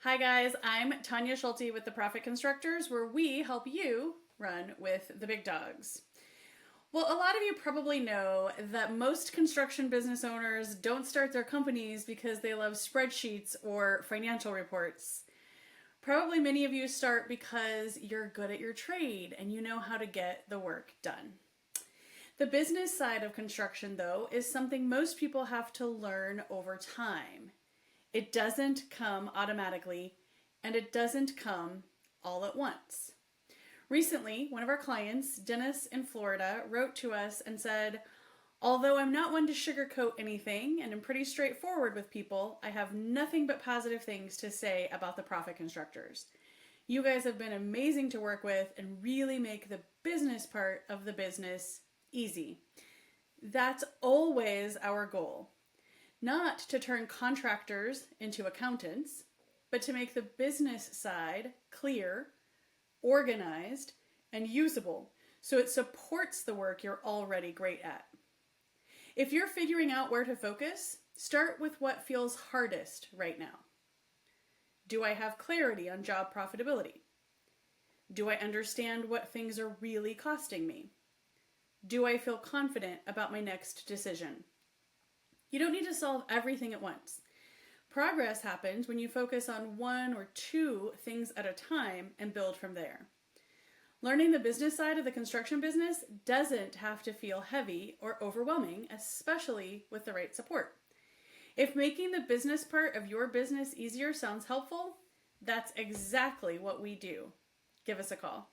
Hi guys, I'm Tonya Schulte with the Profit Constructors, where we help you run with the big dogs. Well, a lot of you probably know that most construction business owners don't start their companies because they love spreadsheets or financial reports. Probably many of you start because you're good at your trade and you know how to get the work done. The business side of construction, though, is something most people have to learn over time. It doesn't come automatically, and it doesn't come all at once. Recently, one of our clients, Dennis in Florida, wrote to us and said, "Although I'm not one to sugarcoat anything and am pretty straightforward with people, I have nothing but positive things to say about the Profit Constructors. You guys have been amazing to work with and really make the business part of the business easy." That's always our goal. Not to turn contractors into accountants, but to make the business side clear, organized, and usable so it supports the work you're already great at. If you're figuring out where to focus, start with what feels hardest right now. Do I have clarity on job profitability? Do I understand what things are really costing me? Do I feel confident about my next decision? You don't need to solve everything at once. Progress happens when you focus on one or two things at a time and build from there. Learning the business side of the construction business doesn't have to feel heavy or overwhelming, especially with the right support. If making the business part of your business easier sounds helpful, that's exactly what we do. Give us a call.